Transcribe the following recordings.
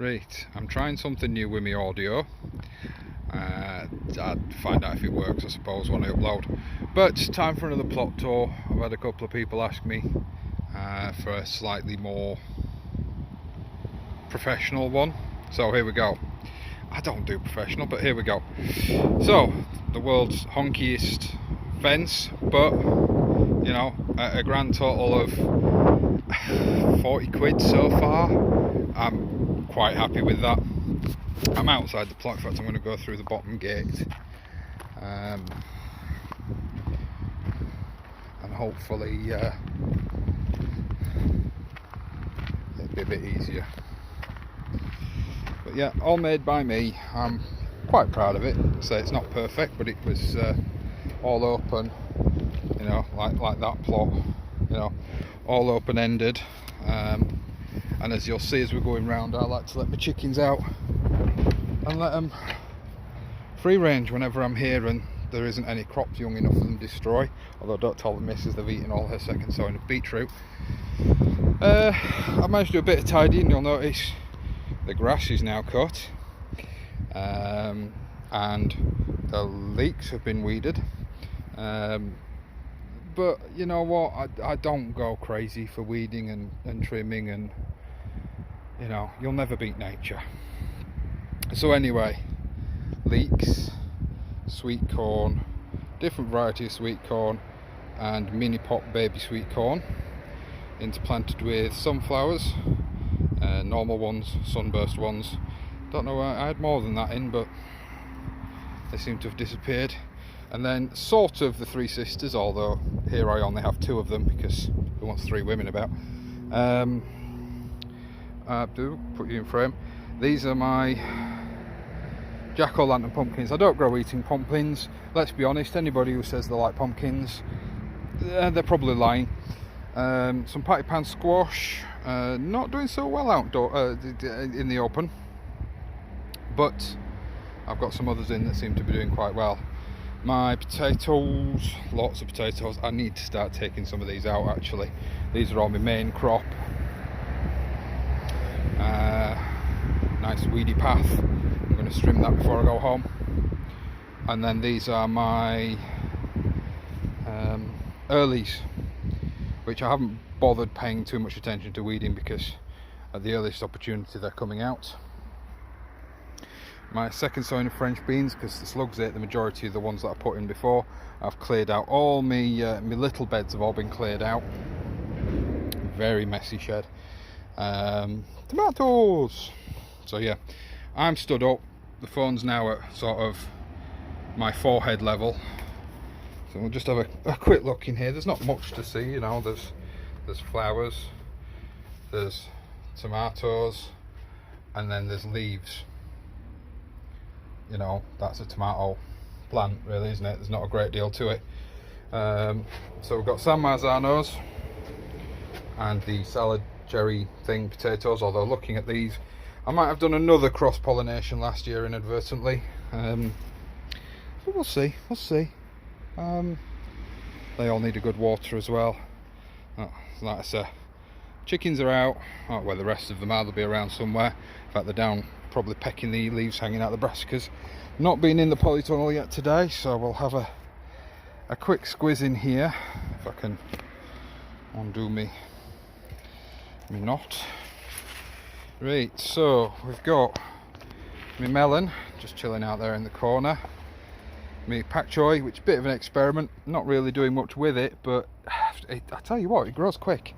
Right, I'm trying something new with my audio. I'd find out if it works, I suppose, when I upload. But time for another plot tour. I've had a couple of people ask me for a slightly more professional one. So here we go. I don't do professional, but here we go. So, the world's honkiest fence, but, you know, a grand total of 40 quid so far. I'm quite happy with that. I'm outside the plot. In fact, I'm going to go through the bottom gate, and hopefully it'll be a bit easier. But yeah, all made by me. I'm quite proud of it. So it's not perfect, but it was all open, you know, like that plot, you know, all open-ended. And as you'll see as we're going round, I like to let my chickens out and let them free range whenever I'm here and there isn't any crops young enough for them to destroy. Although don't tell the missus they've eaten all her second sowing of beetroot. I managed to do a bit of tidying. You'll notice the grass is now cut, and the leeks have been weeded. But you know what, I don't go crazy for weeding and trimming, and you know, you'll never beat nature. So anyway, leeks, sweet corn, different variety of sweet corn, and mini pot baby sweet corn, interplanted with sunflowers, normal ones, sunburst ones. Don't know why I had more than that in, but they seem to have disappeared. And then sort of the three sisters, although here I only have two of them because who wants three women about. Do put you in frame. These are my jack-o'-lantern pumpkins. I don't grow eating pumpkins. Let's be honest, anybody who says they like pumpkins, they're probably lying. Some patty pan squash, not doing so well outdoor in the open, but I've got some others in that seem to be doing quite well. My potatoes, lots of potatoes. I need to start taking some of these out actually. These are all my main crop. Nice weedy path. I'm going to trim that before I go home. And then these are my earlies, which I haven't bothered paying too much attention to weeding because at the earliest opportunity they're coming out. My second sowing of French beans, because the slugs ate the majority of the ones that I put in before. I've cleared out all my little beds have all been cleared out. Very messy shed. Tomatoes. So yeah, I'm stood up. The phone's now at sort of my forehead level. So we'll just have a quick look in here. There's not much to see, you know. There's flowers, there's tomatoes, and then there's leaves. You know, that's a tomato plant really, isn't it? There's not a great deal to it. So we've got San Marzanos and the salad cherry thing potatoes, although looking at these I might have done another cross-pollination last year inadvertently. But we'll see. They all need a good water as well. Like I say, chickens are out. Where the rest of them are, they'll be around somewhere. In fact, they're down probably pecking the leaves hanging out the brassicas. Not been in the polytunnel yet today, so we'll have a quick squiz in here if I can undo me knot. Right, so we've got my melon just chilling out there in the corner. My pak choi, which is a bit of an experiment, not really doing much with it, but I tell you what, it grows quick.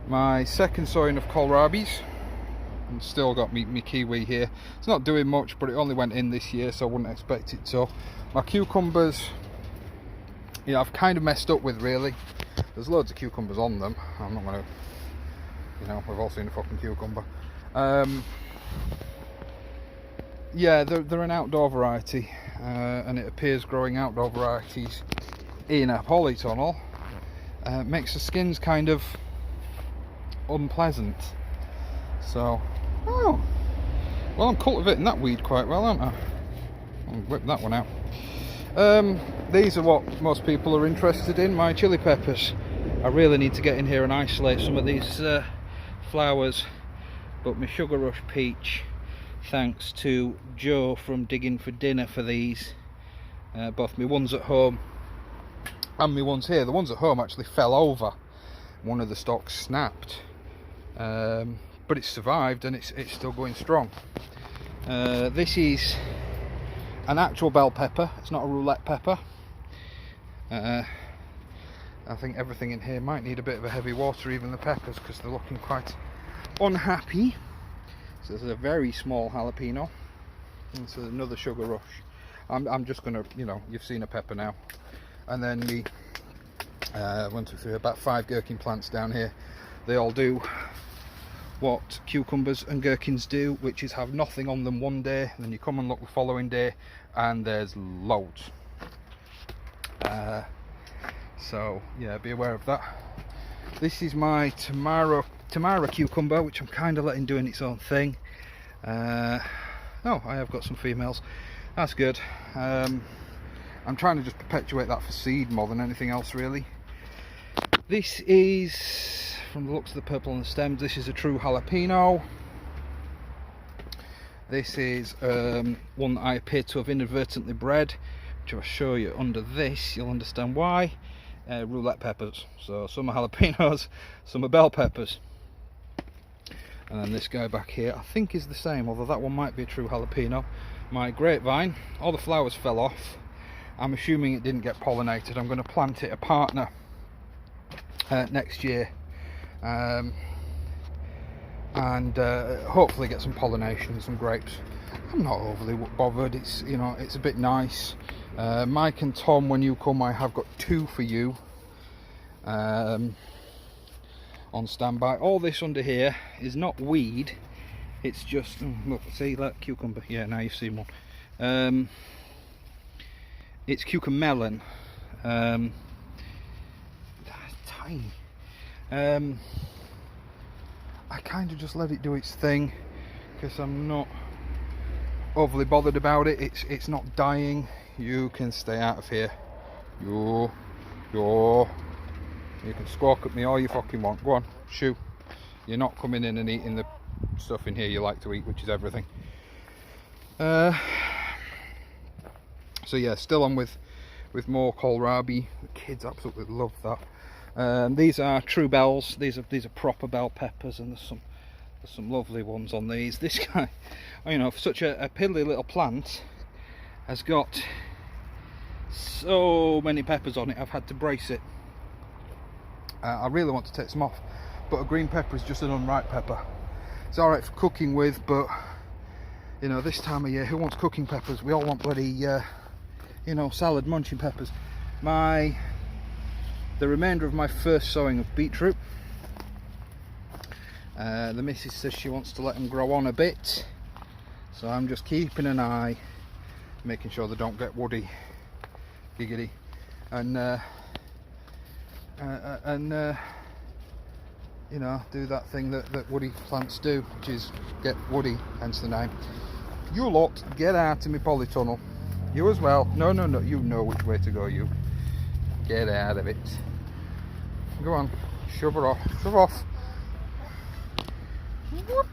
My second sowing of kohlrabis, and still got me kiwi here. It's not doing much, but it only went in this year, so I wouldn't expect it to. My cucumbers, yeah, I've kind of messed up with really. There's loads of cucumbers on them. I'm not going to, you know, we've all seen a fucking cucumber. Yeah, they're an outdoor variety, and it appears growing outdoor varieties in a polytunnel makes the skins kind of unpleasant. So, well, I'm cultivating that weed quite well, aren't I? I'll whip that one out. These are what most people are interested in, my chili peppers. I really need to get in here and isolate some of these flowers, but my sugar rush peach thanks to Joe from Digging for Dinner for these. Both my ones at home and my ones here. The ones at home actually fell over. One of the stalks snapped, but it's survived and it's still going strong. This is an actual bell pepper. It's not a roulette pepper. I think everything in here might need a bit of a heavy water, even the peppers, because they're looking quite unhappy. So there's a very small jalapeno, and so another sugar rush. I'm just gonna, you know, you've seen a pepper now, and then the 1, 2, 3, about 5 gherkin plants down here. They all do what cucumbers and gherkins do, which is have nothing on them one day, and then you come and look the following day and there's loads. So yeah, be aware of that. This is my Tamara cucumber, which I'm kind of letting doing its own thing. Oh, I have got some females. That's good. I'm trying to just perpetuate that for seed more than anything else, really. This is, from the looks of the purple on the stems, this is a true jalapeno. This is one that I appear to have inadvertently bred, which I'll show you under this. You'll understand why. Roulette peppers. So some are jalapenos, some are bell peppers. And then this guy back here, I think is the same, although that one might be a true jalapeno. My grapevine, all the flowers fell off. I'm assuming it didn't get pollinated. I'm going to plant it a partner next year, and hopefully get some pollination and some grapes. I'm not overly bothered. It's, you know, it's a bit nice. Mike and Tom, when you come, I have got 2 for you on standby. All this under here is not weed, it's just, look, see that cucumber? Yeah, now you've seen one. It's cucamelon. Tiny. I kind of just let it do its thing because I'm not overly bothered about it. It's not dying. You can stay out of here. You can squawk at me all you fucking want. Go on, shoo. You're not coming in and eating the stuff in here you like to eat, which is everything. So yeah, still on with more kohlrabi. The kids absolutely love that. These are true bells. These are proper bell peppers, and there's some lovely ones on these. This guy, you know, for such a piddly little plant, has got so many peppers on it. I've had to brace it. I really want to take some off, but a green pepper is just an unripe pepper. It's all right for cooking with, but you know, this time of year, who wants cooking peppers? We all want bloody, you know, salad munching peppers. The remainder of my first sowing of beetroot. The missus says she wants to let them grow on a bit, so I'm just keeping an eye, making sure they don't get woody, giggity, and you know, do that thing that woody plants do, which is get woody, hence the name. You lot, get out of my polytunnel. You as well. No, you know which way to go, you. Get out of it. Go on, shove her off. Shove off. Whoop.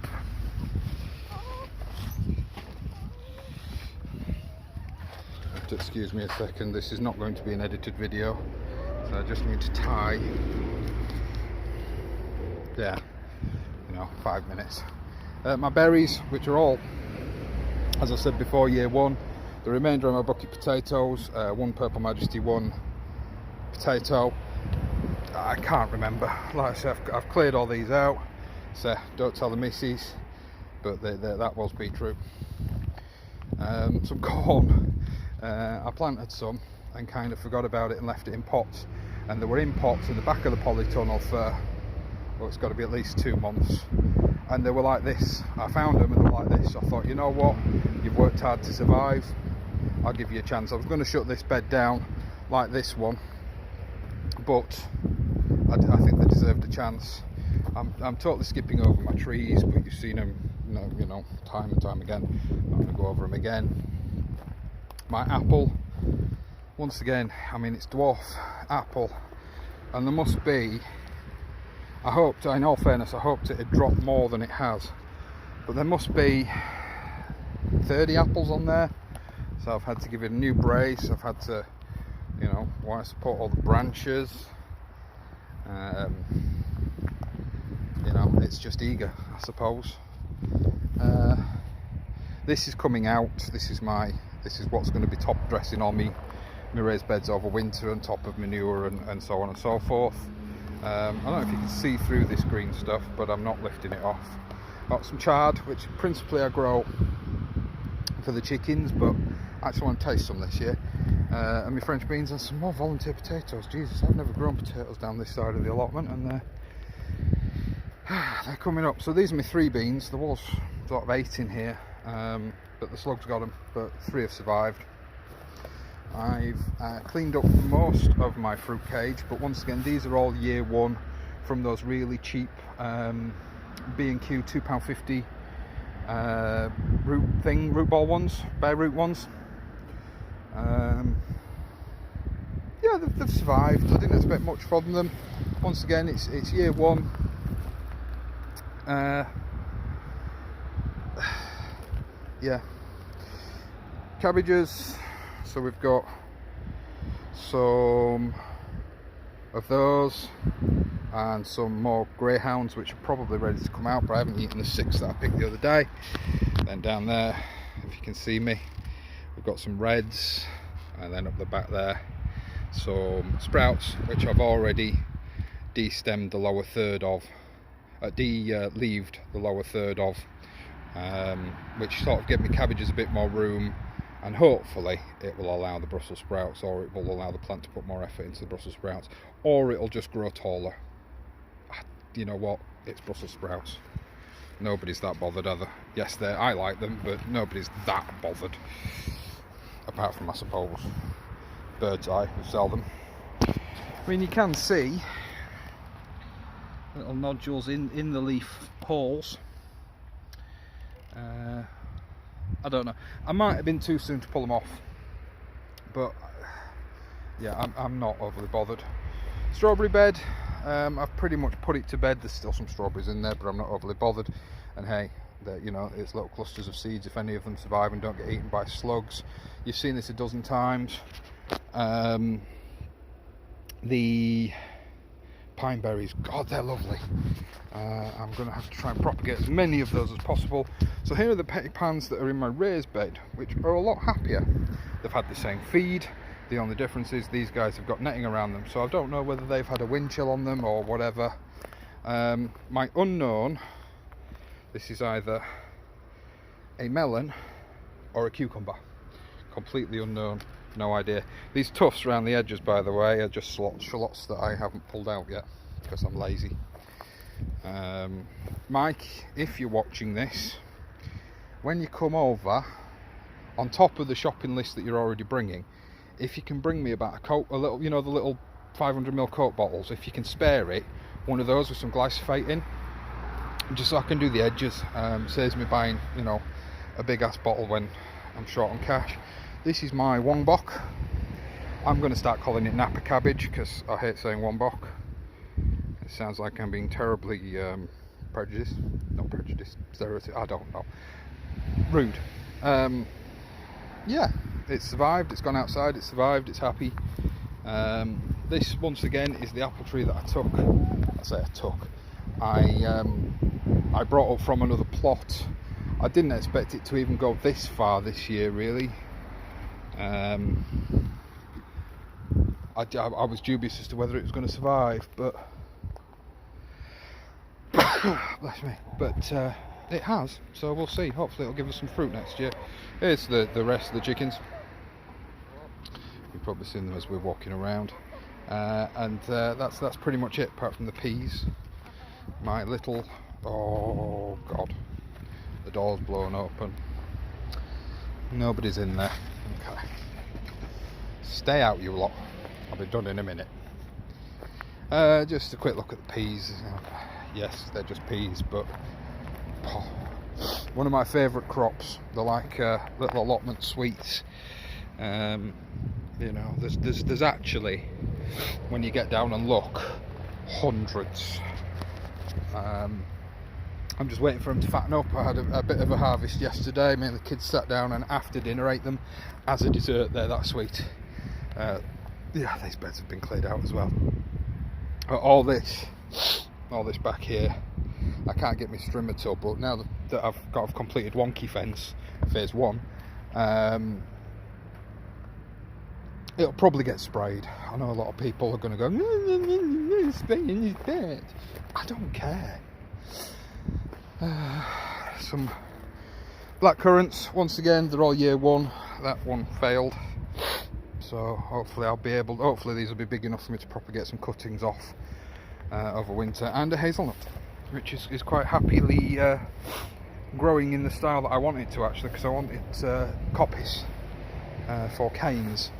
Excuse me a second, this is not going to be an edited video, so I just need to tie, yeah, you know, 5 minutes. My berries, which are all, as I said before, year 1. The remainder of my bucket potatoes, 1 Purple Majesty, 1 potato. I can't remember. Like I said, I've cleared all these out, so don't tell the missus, but that was beetroot. Some corn. I planted some and kind of forgot about it and left it in pots, and they were in pots in the back of the polytunnel for, well, it's got to be at least 2 months, and they were like this. I found them and they were like this. I thought, you know what, you've worked hard to survive, I'll give you a chance. I was going to shut this bed down like this one, but I think they deserved a chance. I'm totally skipping over my trees, but you've seen them, you know, time and time again. I'm not going to go over them again. My apple, once again, I mean, it's dwarf apple, and there must be, in all fairness, I hoped it had dropped more than it has, but there must be 30 apples on there, so I've had to give it a new brace. I've had to, you know, want to support all the branches. You know, it's just eager, I suppose. This is coming out. This is what's going to be top dressing on my raised beds over winter, on top of manure and so on and so forth. I don't know if you can see through this green stuff, but I'm not lifting it off. Got some chard, which principally I grow for the chickens, but I actually want to taste some this year. And my French beans and some more volunteer potatoes. Jesus, I've never grown potatoes down this side of the allotment, and they're coming up. So these are my 3 beans. There was sort of 8 in here, but the slugs got them, but 3 have survived. I've cleaned up most of my fruit cage, but once again, these are all year 1 from those really cheap B&Q £2.50 root ball ones, bare root ones. Yeah, they've survived. I didn't expect much from them. Once again, it's year 1. Yeah, cabbages. So we've got some of those and some more greyhounds, which are probably ready to come out, but I haven't eaten the 6 that I picked the other day. Then down there, if you can see me, we've got some reds, and then up the back there some sprouts, which I've already de-stemmed the lower third of, de-leaved the lower third of, which sort of gave me cabbages a bit more room, and hopefully it will allow the Brussels sprouts, or it will allow the plant to put more effort into the Brussels sprouts, or it'll just grow taller. You know what, it's Brussels sprouts. Nobody's that bothered, are they? Yes, I like them, but nobody's that bothered, apart from, I suppose, Birds Eye, who sell them. I mean, you can see little nodules in the leaf holes. I don't know, I might have been too soon to pull them off, but yeah, I'm not overly bothered. Strawberry bed, I've pretty much put it to bed. There's still some strawberries in there, but I'm not overly bothered. And hey, you know, it's little clusters of seeds. If any of them survive and don't get eaten by slugs, you've seen this a dozen times. The pine berries, God, they're lovely. I'm going to have to try and propagate as many of those as possible. So here are the petty pans that are in my raised bed, which are a lot happier. They've had the same feed. The only difference is these guys have got netting around them, so I don't know whether they've had a wind chill on them or whatever. My unknown, this is either a melon or a cucumber. Completely unknown, no idea. These tufts around the edges, by the way, are just shallots that I haven't pulled out yet because I'm lazy. Mike, if you're watching this, when you come over, on top of the shopping list that you're already bringing, if you can bring me about a little, you know, the little 500ml Coke bottles, if you can spare it, one of those with some glyphosate in, just so I can do the edges. Saves me buying, you know, a big ass bottle when I'm short on cash. This is my Wongbok. I'm going to start calling it Napa cabbage because I hate saying Wongbok. It sounds like I'm being terribly prejudiced. Not prejudiced, stereotype, I don't know. Rude. Yeah, it's survived, it's gone outside, it's survived, it's happy. This, once again, is the apple tree that I took. I brought up from another plot. I didn't expect it to even go this far this year, really. I was dubious as to whether it was going to survive, but bless me, but it has, so we'll see. Hopefully it'll give us some fruit next year. Here's the rest of the chickens. You've probably seen them as we're walking around, and that's pretty much it, apart from the peas. My little, oh god, the door's blown open, nobody's in there. Okay, stay out, you lot, I'll be done in a minute. Just a quick look at the peas. Yes, they're just peas, but one of my favourite crops. They're like little allotment sweets. You know, there's actually, when you get down and look, hundreds. I'm just waiting for them to fatten up. I had a bit of a harvest yesterday. Me and the kids sat down and after dinner ate them as a dessert. They're that sweet. Yeah, these beds have been cleared out as well. All this back here, I can't get my strimmer till, but now that I've completed Wonky Fence phase 1, it'll probably get sprayed. I know a lot of people are going to go, spraying his bed. I don't care. Some black currants, once again, they're all year 1. That one failed. So hopefully these will be big enough for me to propagate some cuttings off over winter. And a hazelnut, which is quite happily growing in the style that I want it to, actually, because I want it coppice for canes.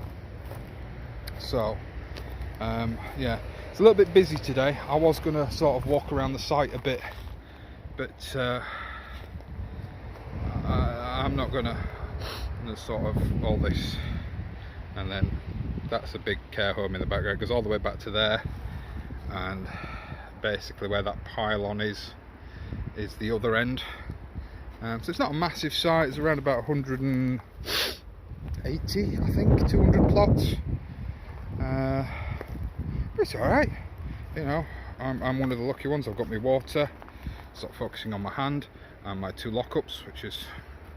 So yeah, it's a little bit busy today. I was going to sort of walk around the site a bit, but I'm not going to. There's sort of all this, and then that's a big care home in the background. It goes all the way back to there, and basically where that pylon is the other end. So it's not a massive site. It's around about 180, I think, 200 plots. But it's alright, you know. I'm one of the lucky ones. I've got my water, stop focusing on my hand, and my 2 lockups, which is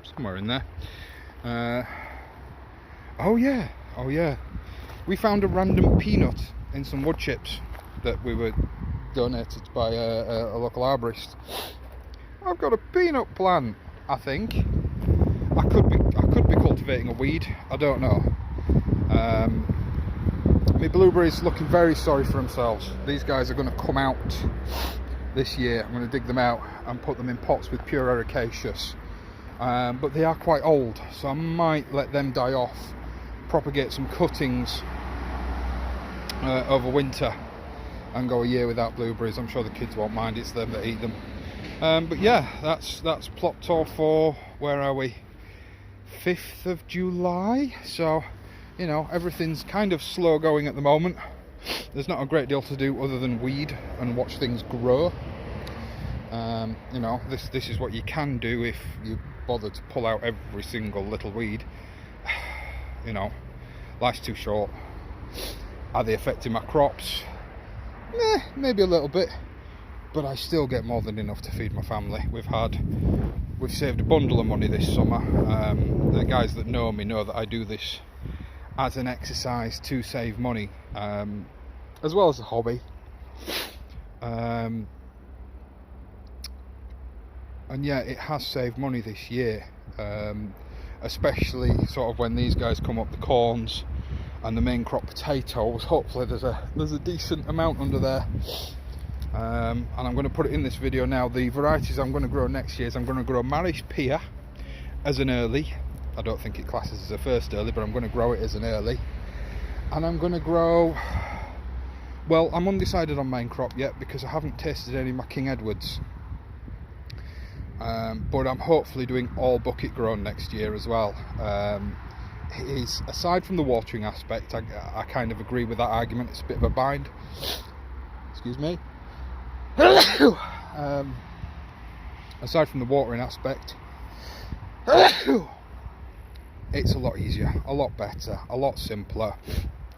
somewhere in there. Oh yeah, we found a random peanut in some wood chips that we were donated by a local arborist. I've got a peanut plant, I think. I could be cultivating a weed, I don't know. My blueberries looking very sorry for themselves. These guys are going to come out this year. I'm going to dig them out and put them in pots with pure ericaceous. But they are quite old, so I might let them die off, propagate some cuttings over winter, and go a year without blueberries. I'm sure the kids won't mind, it's them that eat them. But yeah, that's plot tour for, where are we, 5th of July. So, you know, everything's kind of slow going at the moment. There's not a great deal to do other than weed and watch things grow. You know, this is what you can do if you bother to pull out every single little weed. You know, life's too short. Are they affecting my crops? Maybe a little bit, but I still get more than enough to feed my family. We've saved a bundle of money this summer. The guys that know me know that I do this as an exercise to save money, as well as a hobby. And yeah, it has saved money this year, especially sort of when these guys come up, the corns and the main crop potatoes. Hopefully there's a decent amount under there, and I'm going to put it in this video now. The varieties I'm going to grow next year is I'm going to grow Marish Pia as an early. I don't think it classes as a first early, but I'm going to grow it as an early. And I'm going to grow, well, I'm undecided on main crop yet because I haven't tasted any of my King Edwards. But I'm hopefully doing all bucket grown next year as well. Aside from the watering aspect, I kind of agree with that argument. It's a bit of a bind. Excuse me. Aside from the watering aspect, it's a lot easier, a lot better, a lot simpler,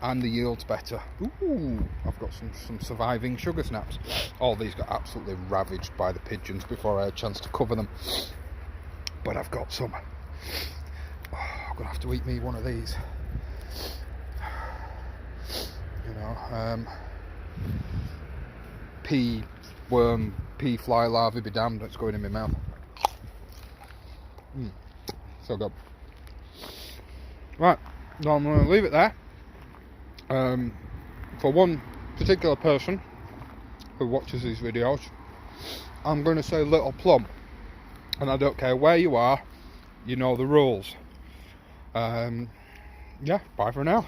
and the yield's better. Ooh, I've got some surviving sugar snaps. All these got absolutely ravaged by the pigeons before I had a chance to cover them, but I've got some. Oh, I'm gonna have to eat me one of these. You know, pea worm, pea fly larvae be damned, it's going in my mouth. So good. Right, now I'm going to leave it there. For one particular person who watches these videos, I'm going to say Little Plum, and I don't care where you are, you know the rules. Yeah, bye for now.